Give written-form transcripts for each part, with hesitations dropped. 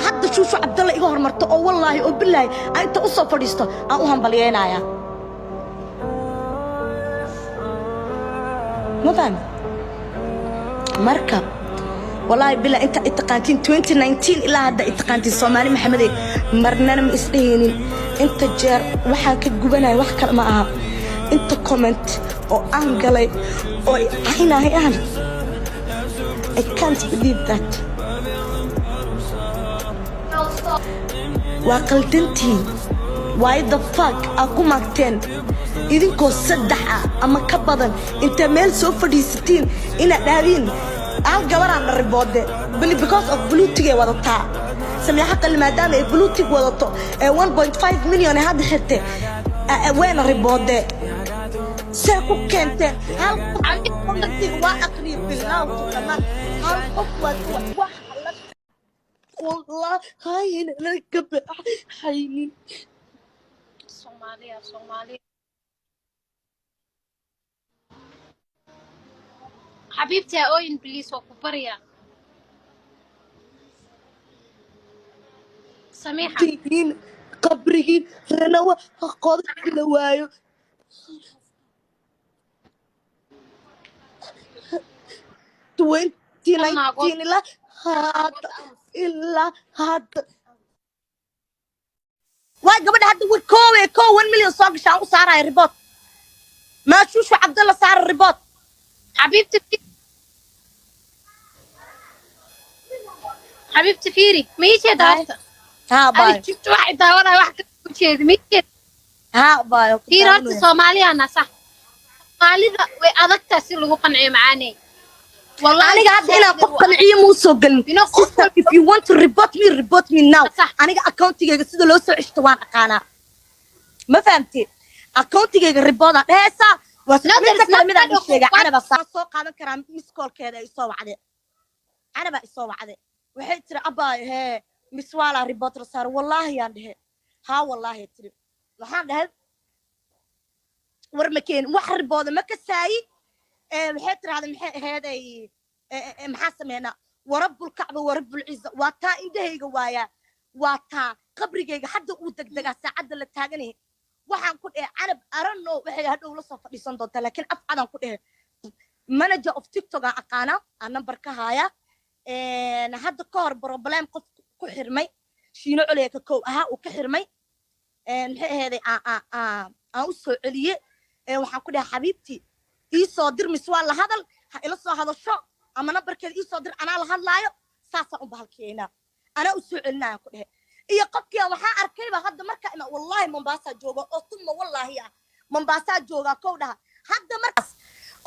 hadda shuushu cabdalla iga hormarto oo wallaahi oo billaahi aan inta u soo fadhiisto aan u hambalyeynaya ma fahmi marka والله بالله انت اتقانتين 2019 الى هذا اتقانتين صومالي محمد مرنا ما اسدهينين انت جار waxaan ka gubanahay wax kale ma aha inta comment oo aan galay oo aynayaan I can't believe that waa qaldantiin why the fuck aku magteen idinkoo saddex ama ka badan inta meel soo fadhiisatiin ina dhaadin aan gabaraan riboode because of blue tick wadata sameexa qalmaadaan ee blue tick wadato 1.5 million hadda xirte وين riboode say ku keente hal qof waa aqri bilaaw kamaan hal qof waa والله هاي نركب حيني Somalia حبيبتي اوين بليز وكبريا سميحة تين قبرين رنوا قاضي لوايو 2019 لا إلا هذا واي قبل هذا كو 1 مليون صاق شان وصار الرباط ما شو عبد الله صار الرباط حبيبتي فيري ميشي دارت ها باي أنا شفت واحد داورة واحد كوتشي ميشي ها باي في رات صومالي أنا صح صومالي وأذكر سير لو قنعي معاني والله أنا قاعد هنا قنعية مو سوقن if you want to report me now أنا أكاونتي سيدا لو سو عشتوان أقانا ما فهمتي أكاونتي ريبوت هسا وسنتر كلمة مشيغا أنا بس سو قادن كرام مسكول كذا يسوى عدي أنا بقى يسوى عدي waxay tiri abay he miswala report sar wallahi aan dhahay ha wallahi tiri waxaan dhahay war ma keen wax report ma ka saay waxay tiraahday maxay aheeday maxaa sameeyna warabbul kacba warabbul izza waa taa indahayga waaya waa taa qabrigayga hadda uu degdega saacada la taaganay waxaan ku dhahay canab arano waxay hadhow la soo fadhiisan doontaa laakiin afcadan ku dhahay manager of TikTok aan aqaana aan number ka haya hadda ka hor problem qof ku xirmay shiino culeeka koow aha uu ka xirmay maxay aheeday aan u soo celiye waxaan ku dhahay xabiibti ii soo dir miswaa la hadal ha ila soo hadasho ama numberkeeda ii soo dir anaa la hadlaayo saasaan u bahalkeena anaa u soo celinaya ku dhahay iyo qofkii waxaan arkayba hadda marka ina wallahi Mombasa jooga oo tuma wallahi Mombasa jooga koow dhaha hadda markaas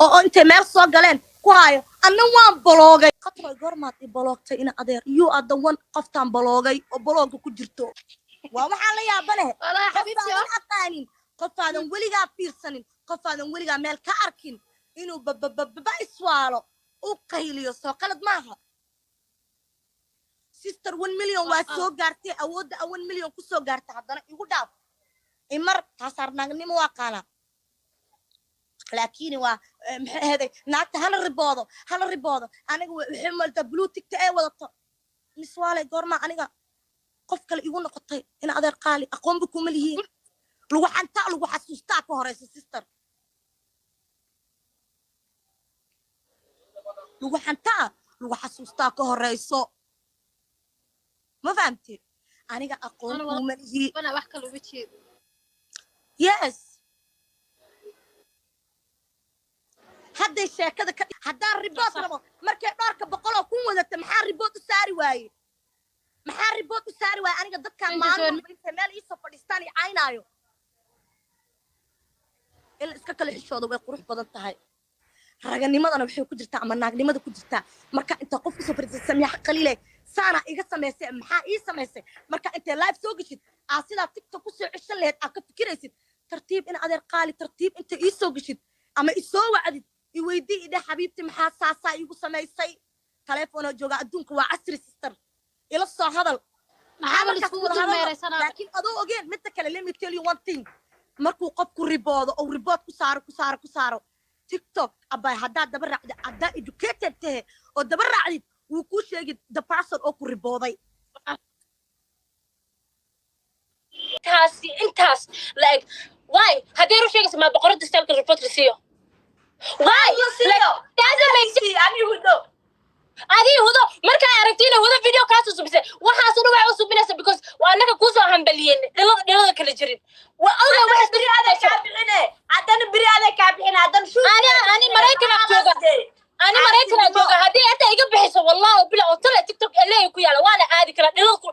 oo intay meel soo galeen ku hayo anna waan baloogay qatray gormaad i baloogtay ina adeer you are the one qoftaan baloogay oo balooga ku jirto waa waxaan la yaabanahay والله حبيبتي aqaanin qofaadan weligaa fiirsanin qofaadan weligaa meel ka arkin inuu baba iswaalo u qayliyo soo qalad maaha sister 1 million waa soo gaartay awoodda 1 million ku soo gaartay haddana igu dhaaf imar taasarnaagnimo waa qaana laakiin waa maxay naagta hal riboodo aniga waxay malta blue tick ee wadato miswaale goorma aniga qof kale igu noqotay in adeer qaali aqoonba kuma lihiin lagu xasuustaa ka horeysa sister lagu xasuustaa ka horeyso ma fahamtid aniga aqoon kuma lihiin أنا بحكي له بيتشي yes hadday sheekada ka haddaan ribood rabo markay dhoorka boqoloo kun wadata maxaa ribood u saari waaye aniga dadkaan maalin intay meel iisoo fadhiistaan i caynaayo in la iska kala xishooda way qurux badan tahay raganimadana waxay ku jirtaa ama naagnimada ku jirtaa marka inta qof usoo fadhiisay Samiixa Qaliile saana iga samaysay maxaa ii samaysay marka intay live soo gashid sidaa TikTok ku soo cishan lahayd ka fikiraysid tartiib in adeer qaali tartiib inta ii soo gashid ama i soo wacdid i weydii ida xabiibti maxaa saasaa igu samaysay telefoon jooga adduunka waa casri sister ila soo hadal maxaa isku wada meereysana laakiin adoo ogeen mid kale let me tell you one thing markuu qofku riboodo oo ribood ku saaro TikTok abay hadda daba raacdi hadda educated tahay oo daba raacdi wuu ku sheegay the person oo ku ribooday intaas like why hadii ru sheegaysa ma boqorada staalka report risiyo why doesn't make sense adii hudo marka aragtiina hudo video kaas subisay waxaas uu wax subinaysa because waa anaga ku soo hambaliyeen dhalada kala jirin waa alla wax biri adag ka bixine hadan biri adag ka bixine hadan shuu ani maraykan jooga hadii inta iga bixiso wallahi bila oo tala tiktok ilaa ku yaala waana aadi kala dhalada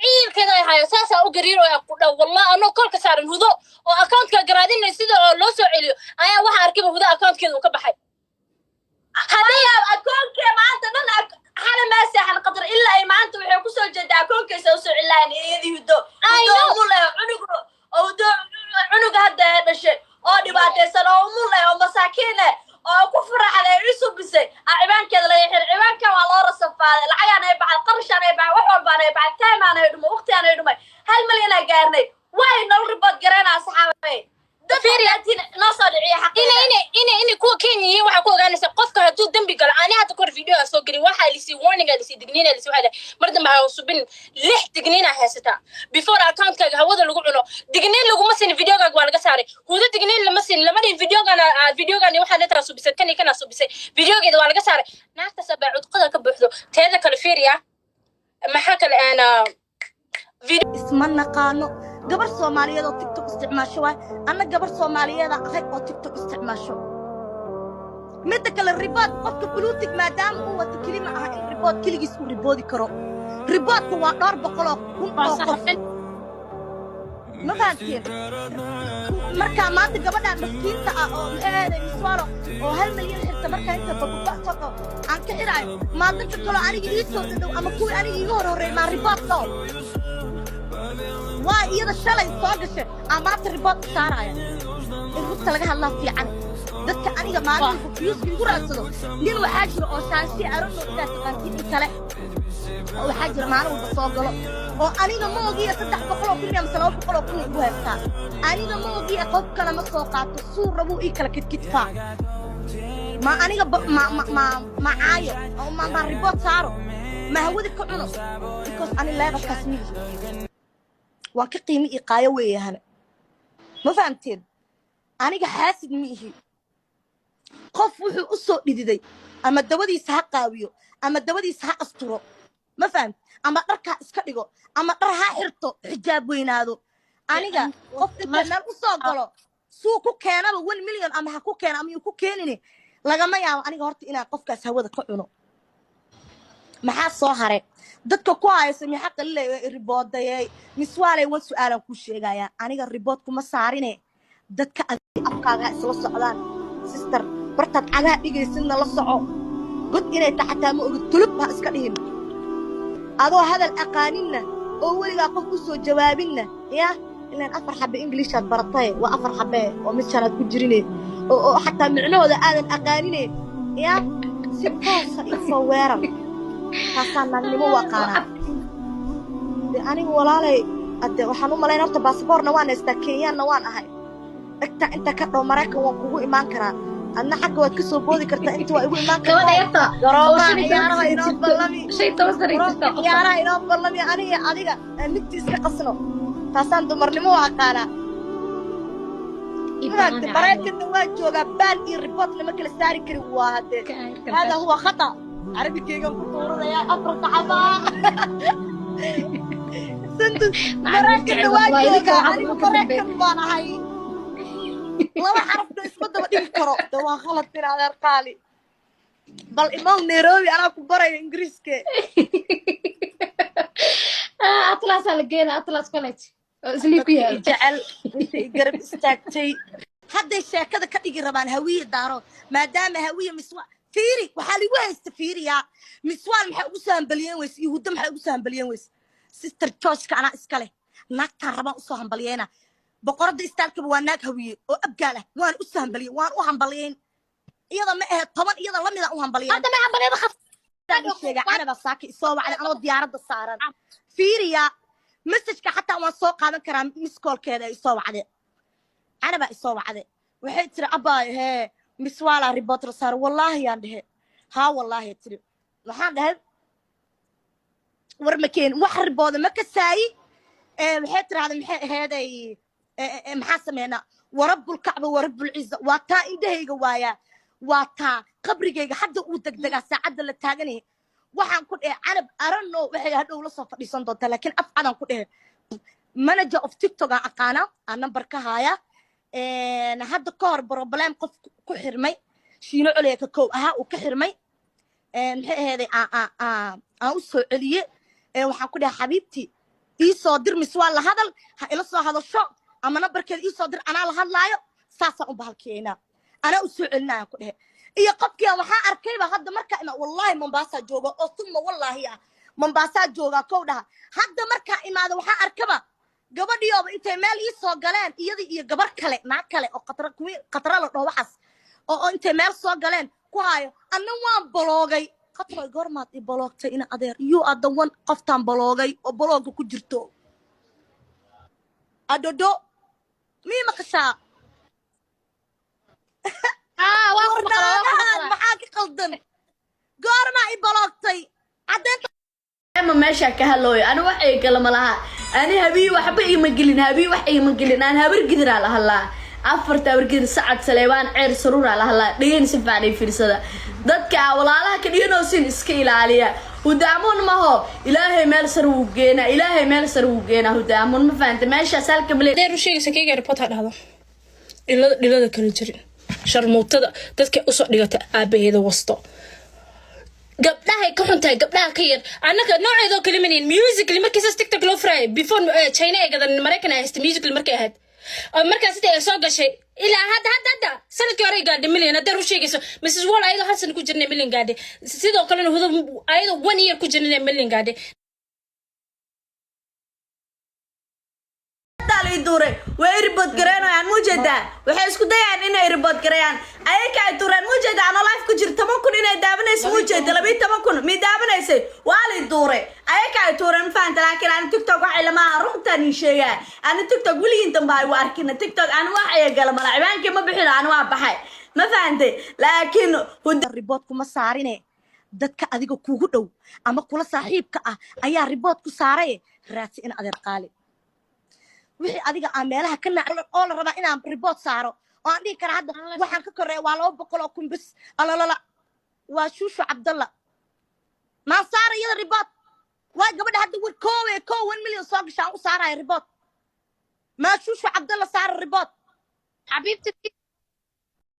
ciilkeeda ay hayo saasa u gariiro ay ku dhaw wallahi ano kolka saaran hudo oo account-ka garaadinay sida loo soo celiyo ayaa waxa arkay hudo account-keedu ka baxay hadii account-ke maanta dhan xala ma saxan qadar ilaa ay maanta waxay ku soo jeedaa account-kiisa u soo cilaan eedii hudo cunuga hadda dhashay oo dhibaataysan oo umulay oo masaakiin oo ku faraxday cusub bisay ciibankeeda la xir ciibanka waa loo rasafaaday lacagana ay baxay qarshan ay baxay wax walba ay baxay taymaan ay dhumay waqtiyan ay dhumay 1 milyan ay gaarnay way nol report garanaa saxaabay dafiriyaatin noo soo dhiciya xaqiiqada inay ku Kenya waxa ku ogaanaysa qofka haduu dambi galo ani hada kor video soo gali waxa lisi warning lisi digniina lisi waxa marda ma subin 6 digniina haysata before account-kaaga hawada lagu cuno digniin lagu ma siin video-gaaga waa laga saaray hudo digniin lama siin lama dhin video-gaani waxa la tara subisay kana subisay video-geeda waa laga saaray naagta sabaacud qada ka buuxdo teeda kale fiiriya maxaa kale ana video isma naqaano gabar Soomaaliyeed oo TikTok isticmaasho way ana gabar Soomaaliyeed ah oo TikTok isticmaasho mid kale report qofka politic maadaama uu wada kelima ah in report kaligiis uu riboodi karo reportku waa 200 kun oo qof ma fahanteen marka maanta gabadha maskiinta ah oo eeday miswaro oo 1 milyan xirta marka inta babuqato aan ka xiraay maanta kale aniga ii soo dhaw ama kuwi aniga iga horeeyay ma report loo waa iyada shalay soo gashay amaanta report saaraya inta laga hadlaa fiican dadka aniga maalinta fiyuuska igu raadsado nin waxaa jira oo shaansi arono ila taqaantiin kale waxaa jira maalin walba soo galo oo aniga ma ogiya 300 kun ama 700 kun ugu heystaa aniga ma ogiya qof kale ma soo qaato suu rabo ii kala kidkidfaa ma aniga ma caayo oo ma report saaro ma hawada ka cuno because ani leedakas mid waa ka qiimi iqaayo weeyahana ma fahamteen aniga xaasid miihi qof wuxuu u soo dhididay ama dawadiisa ha qaawiyo ama dawadiisa ha asturo ma faham ama dharka iska dhigo ama dhar ha xirto xijaab weynaado aniga qof inta meel u soo galo suu ku keenaba 1 milyan ama ha ku keena ama uu ku keenine lagama yaabo aniga horta inaan qofkaas hawada ka cuno maxaa soo haray dadka ku hayso mi xaq leeyahay riboodayay miswaalay wan su'aalan ku sheegaya aniga ribood kuma saarine dadka afkaaga isla socdaan sister bartad cagaa dhigaysidna la soco god inay taxataa ma ogid tulub ha iska dhihin adoo hadal aqaaninna oo weligaa qof u soo jawaabinna ya ilaan 4 xabbe English aad baratay waa 4 xabbe oo mid shanaad ku jirine oo xataa micnahooda aadan aqaanine ya si toos ah isoo weeran taasaan nagnimo waqaana aniga walaalay adde waxaan u malayn horta baasaboorna waan haystaa Kenyaanna waan ahay inta ka dhow Mareykan waan kugu imaan karaa adna xagga waad ka soo boodi kartaa inta waa igu imaan kartaa garoobaa inoo ballami ciyaaraha inoo ballami aniga adiga midti iska qasno taasaan dumarnimo waqaana Mareykanna waa joogaa baan iyo reportna ma kala saari kari waa hadde hada huwa khata عربي كيغان كوردا يا افرق عبا سنت مراكن واجوكا انا مراكن وانا هاي لو عرفت اسمه دبا كرو دوا غلط ترى هذا قالي بل امام نيروبي انا كبري انجليزكي اطلس لقينا اطلس كولج اسليكيا جعل انت قرب استاكتي حد الشيكده كدغي ربان هويه دارو مادام هويه مسوا فيري وحالي ويست فيريا مسوال maxay ugu saambaliyeen weys yahuud maxay ugu saambaliyeen weys sister Josh kana iskale naagta raba u soo hambaliyena boqorada istaalka waa naag hawiye oo abgaala waan u saambaliyeen waan u hambaliyeen iyada ma ahayd 10 iyada lamida u hambaliyeen hadda ma hambaliyada khaftaan sheega anaba saaki soo wacday anoo diyaarada saaran fiiriya message-ka xataa waan soo qaadan karaa miss call-keeda ay soo wacday anaba soo wacday waxay tiri abaa hee miswala report sar wallahi yaan dhahe ha wallahi tiri waxaan dhahay war ma keen wax ribooda ma ka saay waxay tiraahday maxay aheeday maxaa sameynaa warabbul kacba warabbul ciza waa taa indhahayga waayaa waa taa qabrigayga hadda uu degdegaa saacadda la taaganaya waxaan ku dhehe canab arano waxay hadhow la soo fadhiisan doontaa laakiin afcadaan ku dhehe manager of tiktok aan aqaana aan number ka haaya hadda ka hor problem qof ku xirmay shiino coley ka kow ahaa uu ka xirmay maxay aheeday aan u soo celiye waxaan ku dhahay xabiibtii ii soo dir mis waa la hadal ha ila soo hadasho ama nambarkeeda ii soo dir anaa la hadlaayo saasaan u bahalkiyeynaa anaa u soo celinayaan ku dhehe iyo qofkiian waxaa arkayba hadda markaa ima wallahi mombaasaa jooga oo suma wallaahi ah mombaasaa joogaa kow dhaha hadda markaa imaada waxaa arkaba gabadhiooba intay meel ii soo galeen iyadii iyo gabar kale naag kale oo khatra la dhaho waxaas oo intay meel soo galeen ku haayo anna waan baloogay khatra goormaad i baloogtay ina adeer you are the one qoftaan baloogay oo balooga ku jirto adodo mii maqashaa warnaanahan maxaa ka qaldan goormaa i baloogtay caddeynta ma meesha ka halooyo ani wax ay kala malaha ani habii waxba ima gelin habii wax ima gelin aan habar gidiraa la hadlaa afarta habar gidir sacad saleebaan ceer saruuraa la hadlaa dhegeen si fiican ay fiirsada dadka walaalaha ka dhiganoo sin iska ilaaliya hudaamoon maho ilaahay meel sar uu geena ilaahay meel sar uu geena hudaamoon ma faanta meesha salka male deer u sheegaysa kayga report ha dhahdo dhilada kala jirin sharmuutada dadka u soo dhigata aabaheeda wasto gabdhaha ka xuntahay gabdhaha ka yar annaka nooceedo kalimaneen musically markiisa TikTok loo furay before China ay gadan Mareykan ay haysta musically markay ahayd markaas inta ay soo gashay ilaa hadda sanadkii hore gaadhay milyan hadda u sheegayso Mrs Wall ayadoo hal san ku jirnay milyan gaadhay sidoo kale ayadoo 1 year ku jirnay milyan gaadhay dalay duure way report gareynayaan mujeeda waxay isku dayaan inay report gareeyaan ayaka ay duuraan mujeeda ana live ku jirto 10,000 inay daabanayso mujeeda 12,000 mi daabanaysay waalay duure ayaka ay duuraan faanta laakiin aan TikTok waxay lama runtan sheegaa aan TikTok wiligiin damba ay arkina TikTok aan wax ay gal mala ciwaanka ma bixin aan waa baxay ma faantay laakiin report kuma saarine dadka adiga kuugu dhow ama kula saaxiibka ah ayaa report ku saaray raasi in adeer qaali wixii adiga aan meelaha ka nacay oo la rabaa inaan report saaro oo aan dhigi kara hadda waxaan ka koreey waa 200 oo kumbis alalala waa Shushu Cabdalla ma saara iyada report waa gabadha hadda war koowe 1 milyan soo gashaan u saaraya report ma Shushu Cabdalla saara report حبيبتي